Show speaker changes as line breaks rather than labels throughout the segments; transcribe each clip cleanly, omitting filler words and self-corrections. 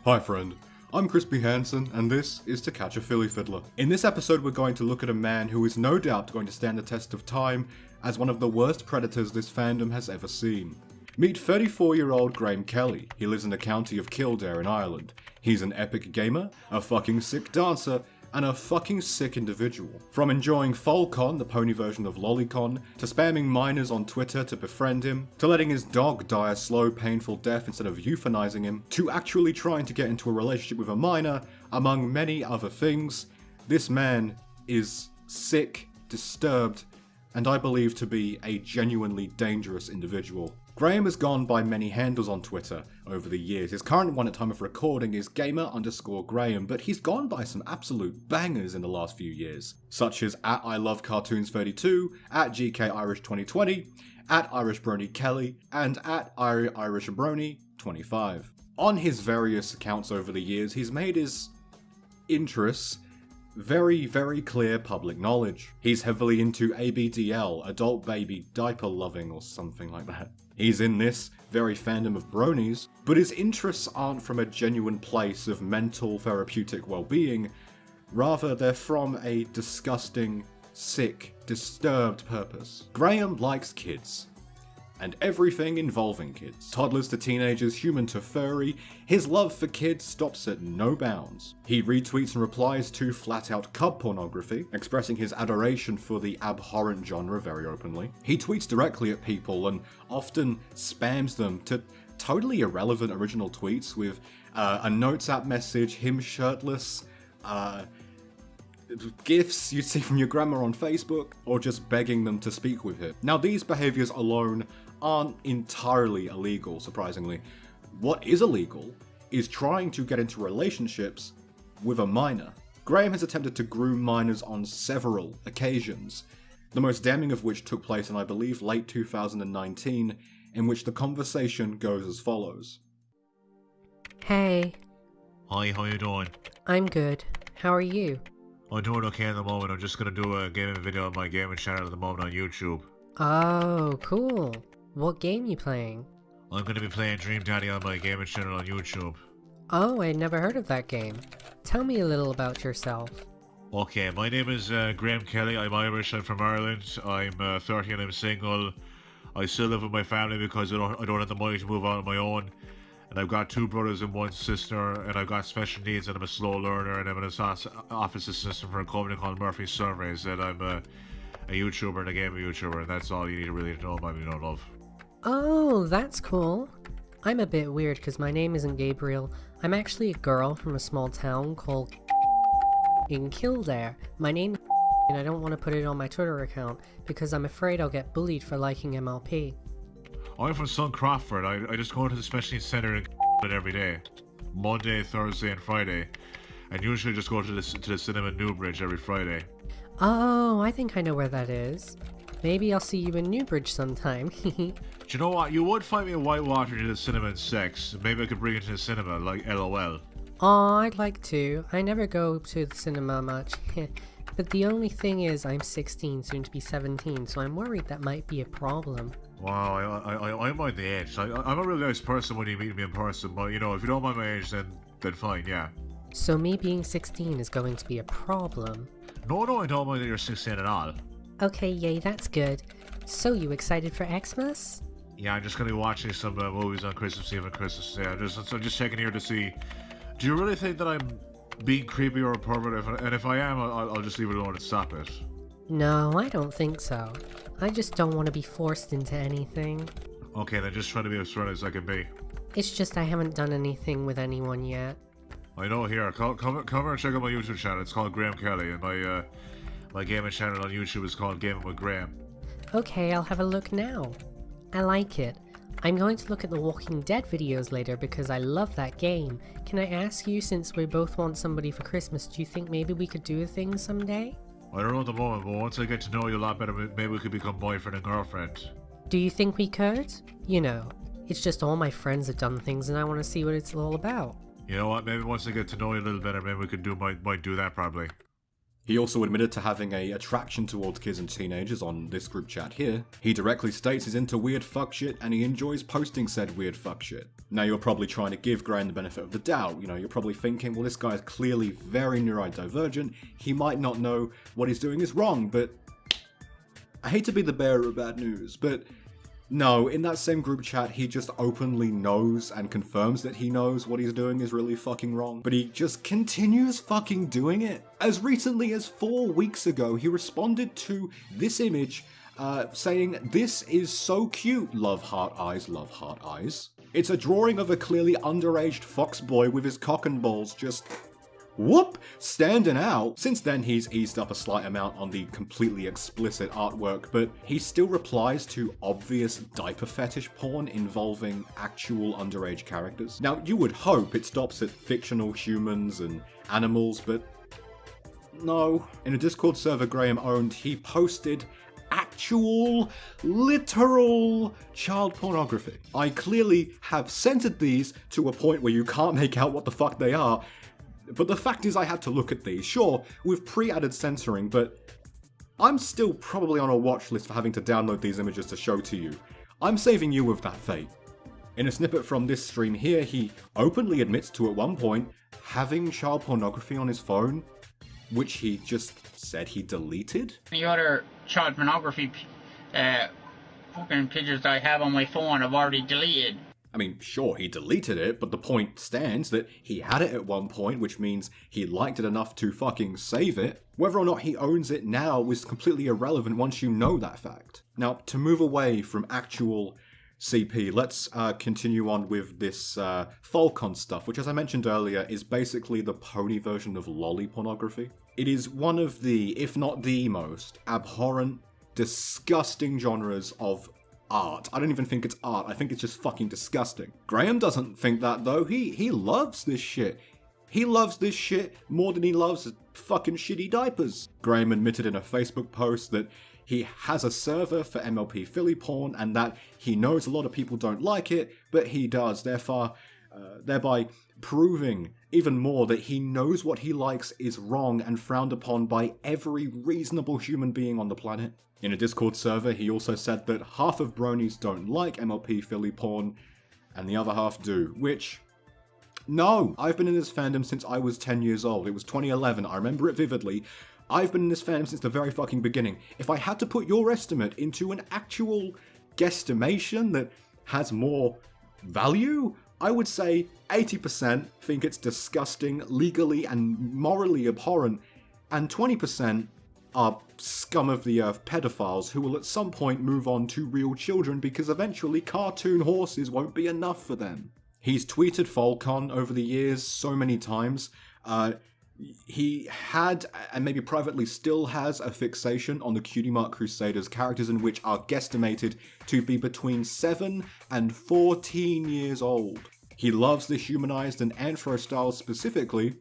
Hi friend, I'm Crispy Hansen, and this is To Catch a FillyFiddler. In this episode we're going to look at a man who is no doubt going to stand the test of time as one of the worst predators this fandom has ever seen. Meet 34-year-old Graeme Kelly. He lives in the county of Kildare in Ireland. He's an epic gamer, a fucking sick dancer, and a fucking sick individual. From enjoying Folcon, the pony version of Lolicon, to spamming minors on Twitter to befriend him, to letting his dog die a slow, painful death instead of euthanizing him, to actually trying to get into a relationship with a minor, among many other things, this man is sick, disturbed, and I believe to be a genuinely dangerous individual. Graeme has gone by many handles on Twitter over the years. His current one at time of recording is gamer_Graeme, but he's gone by some absolute bangers in the last few years, such as at ILoveCartoons32, at GKIrish2020, at IrishBronyKelly, and at IrishBrony25. On his various accounts over the years, he's made his interests very, very clear public knowledge. He's heavily into ABDL, adult baby diaper loving or something like that. He's in this very fandom of bronies, but his interests aren't from a genuine place of mental therapeutic well-being, rather they're from a disgusting, sick, disturbed purpose. Graeme likes kids. And everything involving kids. Toddlers to teenagers, human to furry, his love for kids stops at no bounds. He retweets and replies to flat-out cub pornography, expressing his adoration for the abhorrent genre very openly. He tweets directly at people and often spams them to totally irrelevant original tweets with a notes app message, him shirtless, gifs you'd see from your grandma on Facebook, or just begging them to speak with him. Now these behaviours alone aren't entirely illegal, surprisingly. What is illegal is trying to get into relationships with a minor. Graeme has attempted to groom minors on several occasions, the most damning of which took place in, I believe, late 2019, in which the conversation goes as follows.
Hey.
Hi, how you doing?
I'm good. How are you?
I'm doing okay at the moment. I'm just gonna do a gaming video on my gaming channel at the moment on YouTube.
Oh, cool. What game you playing?
I'm gonna be playing Dream Daddy on my gaming channel on YouTube.
Oh, I never heard of that game. Tell me a little about yourself.
Okay, my name is Graeme Kelly. I'm Irish. I'm from Ireland. I'm 30 and I'm single. I still live with my family because I don't have the money to move out on my own. And I've got 2 brothers and 1 sister, and I've got special needs, and I'm a slow learner, and I'm an office assistant for a company called Murphy Surveys, and I'm a YouTuber and a gaming YouTuber, and that's all you need to really know about me, no love.
Oh, that's cool. I'm a bit weird because my name isn't Gabriel. I'm actually a girl from a small town called in Kildare. My name and I don't want to put it on my Twitter account because I'm afraid I'll get bullied for liking MLP.
I'm from Sun Crawford. I just go to the special needs centre in every day, Monday, Thursday, and Friday, and usually just go to the cinema in Newbridge every Friday.
Oh, I think I know where that is. Maybe I'll see you in Newbridge sometime.
Do you know what? You would find me in Whitewater to the cinema in Sex. Maybe I could bring you to the cinema, like LOL.
Aw, I'd like to. I never go to the cinema much. But the only thing is I'm 16, soon to be 17, so I'm worried that might be a problem.
Wow, I mind the age. I'm a really nice person when you meet me in person, but you know, if you don't mind my age, then fine, yeah.
So me being 16 is going to be a problem?
No, I don't mind that you're 16 at all.
Okay, yay, that's good. So you excited for Xmas?
Yeah, I'm just gonna be watching some movies on Christmas Eve and Christmas Day. I'm just checking here to see. Do you really think that I'm being creepy or a pervert? And if I am, I'll just leave it alone and stop it.
No, I don't think so. I just don't want to be forced into anything.
Okay, then just try to be as front as I can be.
It's just I haven't done anything with anyone yet.
I know. Here, come here and check out my YouTube channel. It's called Graeme Kelly, and my gaming channel on YouTube is called Gaming with Graeme.
Okay, I'll have a look now. I like it. I'm going to look at the Walking Dead videos later because I love that game. Can I ask you, since we both want somebody for Christmas, do you think maybe we could do a thing someday?
I don't know at the moment, but once I get to know you a lot better, maybe we could become boyfriend and girlfriend.
Do you think we could? You know, it's just all my friends have done things and I want to see what it's all about.
You know what, maybe once I get to know you a little better, maybe we could might do that probably.
He also admitted to having a attraction towards kids and teenagers on this group chat here. He directly states he's into weird fuck shit and he enjoys posting said weird fuck shit. Now you're probably trying to give Graeme the benefit of the doubt. You know, you're probably thinking, well, this guy is clearly very neurodivergent. He might not know what he's doing is wrong, but I hate to be the bearer of bad news, but no, in that same group chat, he just openly knows and confirms that he knows what he's doing is really fucking wrong, but he just continues fucking doing it. As recently as 4 weeks ago, he responded to this image saying, "This is so cute, love heart eyes, love heart eyes." It's a drawing of a clearly underaged fox boy with his cock and balls just whoop, standing out. Since then, he's eased up a slight amount on the completely explicit artwork, but he still replies to obvious diaper fetish porn involving actual underage characters. Now, you would hope it stops at fictional humans and animals, but no. In a Discord server Graeme owned, he posted actual, literal child pornography. I clearly have censored these to a point where you can't make out what the fuck they are, but the fact is I had to look at these, sure, with pre-added censoring, but I'm still probably on a watch list for having to download these images to show to you. I'm saving you with that fate. In a snippet from this stream here, he openly admits to at one point having child pornography on his phone, which he just said he deleted.
The other child pornography fucking pictures I have on my phone I've already deleted.
I mean, sure, he deleted it, but the point stands that he had it at one point, which means he liked it enough to fucking save it. Whether or not he owns it now is completely irrelevant once you know that fact. Now, to move away from actual CP, let's continue on with this Falcon stuff, which, as I mentioned earlier, is basically the pony version of lolly pornography. It is one of the, if not the most, abhorrent, disgusting genres of art. I don't even think it's art, I think it's just fucking disgusting. Graeme doesn't think that though, he loves this shit. He loves this shit more than he loves fucking shitty diapers. Graeme admitted in a Facebook post that he has a server for MLP Philly porn and that he knows a lot of people don't like it, but he does, thereby proving even more that he knows what he likes is wrong and frowned upon by every reasonable human being on the planet. In a Discord server, he also said that half of bronies don't like MLP Philly porn, and the other half do, which, no, I've been in this fandom since I was 10 years old. It was 2011, I remember it vividly. I've been in this fandom since the very fucking beginning. If I had to put your estimate into an actual guesstimation that has more value, I would say 80% think it's disgusting, legally and morally abhorrent, and 20% are scum of the earth pedophiles who will at some point move on to real children because eventually cartoon horses won't be enough for them. He's tweeted Falcon over the years so many times. He had, and maybe privately still has, a fixation on the Cutie Mark Crusaders, characters in which are guesstimated to be between 7 and 14 years old. He loves the humanized and anthro style specifically,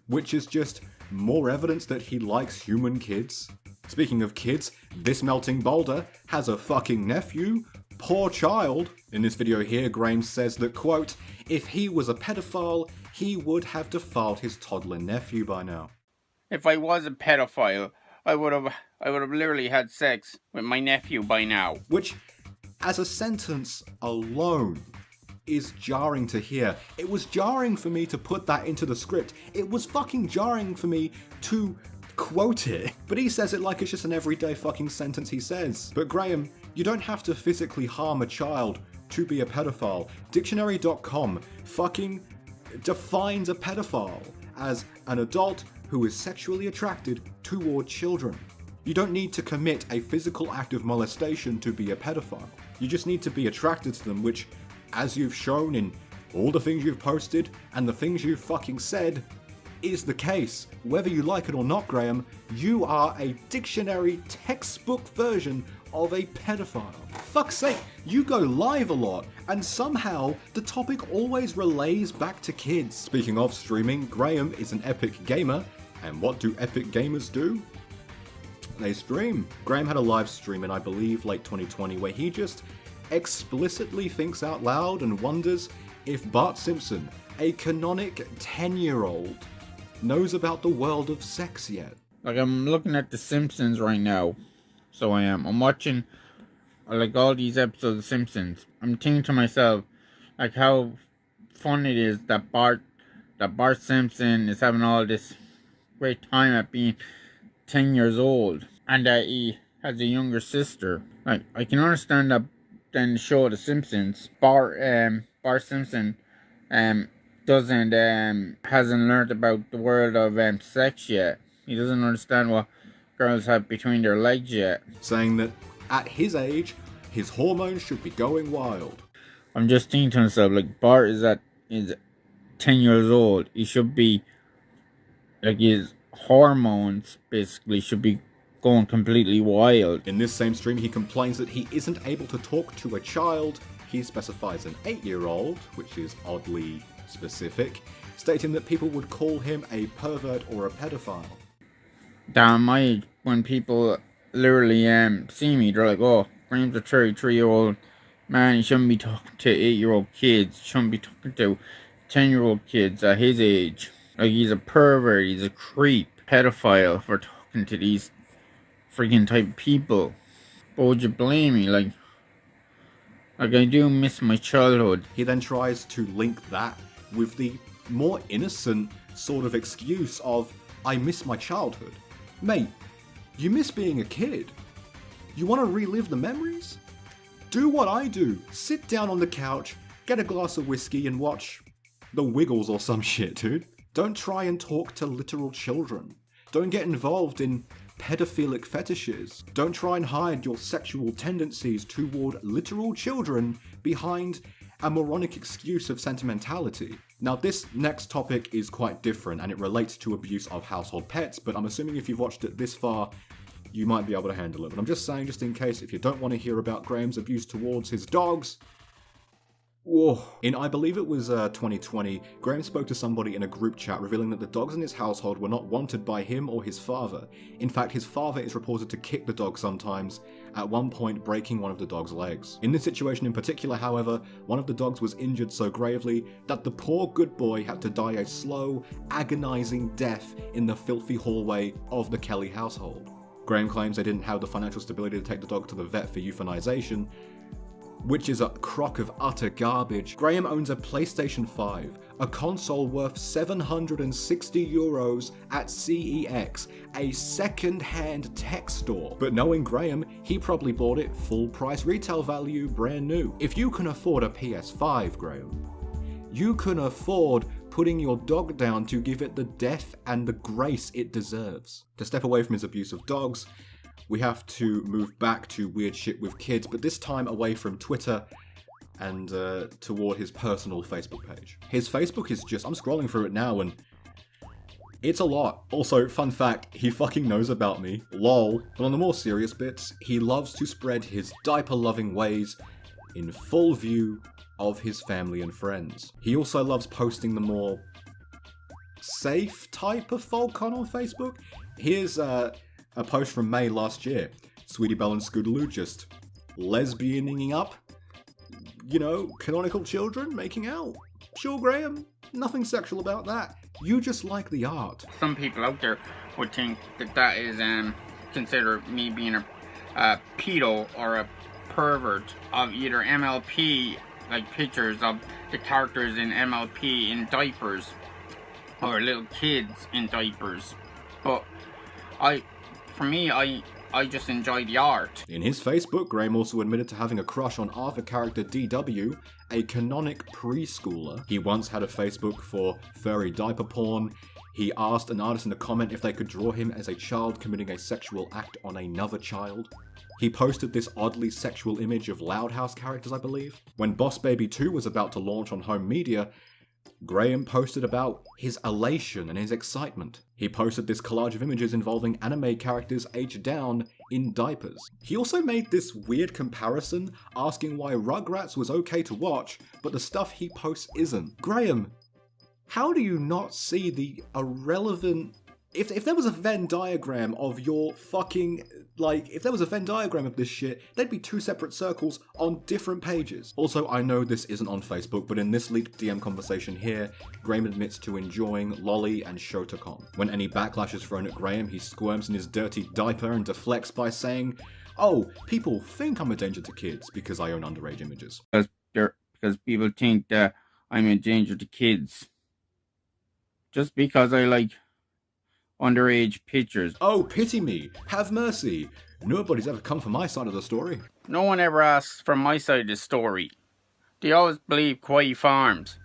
which is just more evidence that he likes human kids. Speaking of kids, this melting boulder has a fucking nephew. Poor child. In this video here, Graeme says that, quote, if he was a pedophile, he would have defiled his toddler nephew by now.
If I was a pedophile, I would have literally had sex with my nephew by now.
Which, as a sentence alone, is jarring to hear. It was jarring for me to put that into the script. It was fucking jarring for me to quote it. But he says it like it's just an everyday fucking sentence he says. But Graeme, you don't have to physically harm a child to be a pedophile. Dictionary.com fucking defines a pedophile as an adult who is sexually attracted toward children. You don't need to commit a physical act of molestation to be a pedophile. You just need to be attracted to them, which, as you've shown in all the things you've posted and the things you've fucking said, is the case. Whether you like it or not, Graeme, you are a dictionary textbook version of a pedophile. Fuck's sake, you go live a lot, and somehow the topic always relays back to kids. Speaking of streaming, Graeme is an epic gamer, and what do epic gamers do? They stream. Graeme had a live stream in, I believe, late 2020, where he just explicitly thinks out loud and wonders if Bart Simpson, a canonic 10-year-old, knows about the world of sex yet.
Like, I'm looking at The Simpsons right now. So I am. I'm watching, like, all these episodes of Simpsons. I'm thinking to myself, like, how fun it is that Bart Simpson is having all this great time at being 10 years old, and that he has a younger sister. Like, I can understand that in the show The Simpsons, Bart Simpson doesn't hasn't learned about the world of sex yet. He doesn't understand what girls have between their legs yet.
Saying that at his age, his hormones should be going wild.
I'm just thinking to myself, like, Bart is 10 years old. He should be, like, his hormones basically should be going completely wild.
In this same stream, he complains that he isn't able to talk to a child. He specifies an 8-year-old, which is oddly specific, stating that people would call him a pervert or a pedophile.
Down my age, when people literally see me, they're like, "Oh, Graeme's a 33-year-old man. He shouldn't be talking to 8-year-old kids. He shouldn't be talking to 10-year-old kids at his age. Like, he's a pervert. He's a creep, pedophile for talking to these freaking type of people." But would you blame me? Like, I do miss my childhood.
He then tries to link that with the more innocent sort of excuse of, I miss my childhood. Mate, you miss being a kid. You want to relive the memories? Do what I do. Sit down on the couch, get a glass of whiskey and watch The Wiggles or some shit, dude. Don't try and talk to literal children. Don't get involved in pedophilic fetishes. Don't try and hide your sexual tendencies toward literal children behind a moronic excuse of sentimentality. Now, this next topic is quite different and it relates to abuse of household pets, but I'm assuming if you've watched it this far, you might be able to handle it. But I'm just saying, just in case, if you don't want to hear about Graeme's abuse towards his dogs. Whoa. In, I believe it was 2020, Graeme spoke to somebody in a group chat revealing that the dogs in his household were not wanted by him or his father. In fact, his father is reported to kick the dog sometimes, at one point breaking one of the dog's legs. In this situation in particular, however, one of the dogs was injured so gravely that the poor good boy had to die a slow, agonizing death in the filthy hallway of the Kelly household. Graeme claims they didn't have the financial stability to take the dog to the vet for euthanization, which is a crock of utter garbage. Graeme owns a PlayStation 5, a console worth €760 at CEX, a second-hand tech store. But knowing Graeme, he probably bought it full price retail value, brand new. If you can afford a PS5, Graeme, you can afford putting your dog down to give it the death and the grace it deserves. To step away from his abuse of dogs, we have to move back to weird shit with kids, but this time away from Twitter and toward his personal Facebook page. His Facebook is just, I'm scrolling through it now and it's a lot. Also, fun fact, he fucking knows about me, lol. But on the more serious bits, he loves to spread his diaper-loving ways in full view of his family and friends. He also loves posting the more safe type of folk on Facebook. Here's a post from May last year. Sweetie Belle and Scootaloo just lesbianing up. You know, canonical children making out. Sure, Graeme, nothing sexual about that. You just like the art.
Some people out there would think that that is consider me being a pedo or a pervert of either MLP, like pictures of the characters in MLP in diapers or little kids in diapers. But for me, I just enjoy the art.
In his Facebook, Graeme also admitted to having a crush on Arthur character DW, a canonic preschooler. He once had a Facebook for furry diaper porn. He asked an artist in a comment if they could draw him as a child committing a sexual act on another child. He posted this oddly sexual image of Loud House characters, I believe. When Boss Baby 2 was about to launch on home media, Graeme posted about his elation and his excitement. He posted this collage of images involving anime characters aged down in diapers. He also made this weird comparison, asking why Rugrats was okay to watch, but the stuff he posts isn't. Graeme, how do you not see the irrelevant If there was a Venn diagram of your fucking, like, if there was a Venn diagram of this shit, there'd be 2 separate circles on different pages. Also, I know this isn't on Facebook, but in this leaked DM conversation here, Graeme admits to enjoying Lolly and Shotacon. When any backlash is thrown at Graeme, he squirms in his dirty diaper and deflects by saying, "Oh, people think I'm a danger to kids because I own underage images."
Because people think that I'm a danger to kids. Just because I like underage pictures.
Oh, pity me. Have mercy. Nobody's ever come for my side of the story.
No one ever asks from my side of the story. They always believe Quay Farms.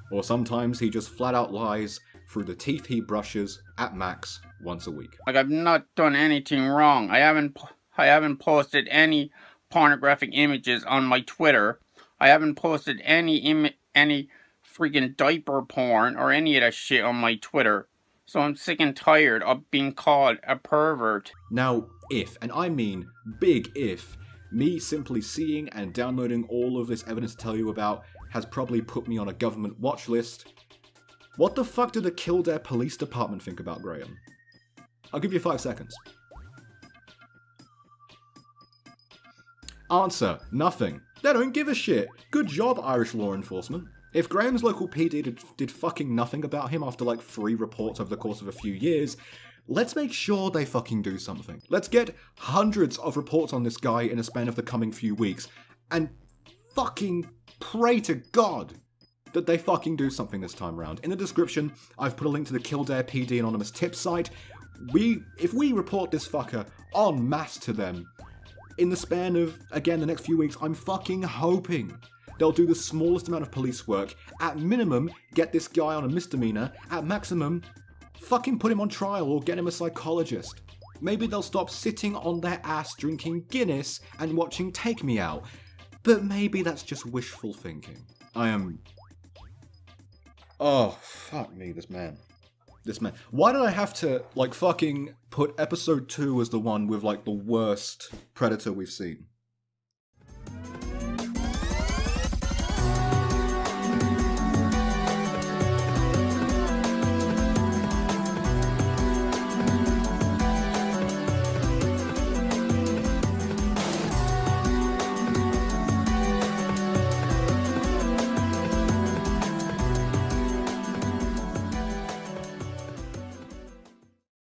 Or sometimes he just flat out lies through the teeth he brushes at max once a week.
Like, I've not done anything wrong. I haven't posted any pornographic images on my Twitter. I haven't posted any freaking diaper porn or any of that shit on my Twitter. So I'm sick and tired of being called a pervert.
Now, if, and I mean big if, me simply seeing and downloading all of this evidence to tell you about has probably put me on a government watch list, what the fuck did the Kildare Police Department think about Graeme? I'll give you 5 seconds. Answer: nothing. They don't give a shit. Good job, Irish law enforcement. If Graeme's local PD did fucking nothing about him after like 3 reports over the course of a few years, let's make sure they fucking do something. Let's get hundreds of reports on this guy in a span of the coming few weeks, and fucking pray to God that they fucking do something this time around. In the description, I've put a link to the Kildare PD anonymous tip site. If we report this fucker en masse to them, in the span of, again, the next few weeks, I'm fucking hoping they'll do the smallest amount of police work. At minimum, get this guy on a misdemeanor. At maximum, fucking put him on trial or get him a psychologist. Maybe they'll stop sitting on their ass drinking Guinness and watching Take Me Out. But maybe that's just wishful thinking. Oh, fuck me, this man. Why did I have to, like, fucking put episode 2 as the one with, like, the worst Predator we've seen?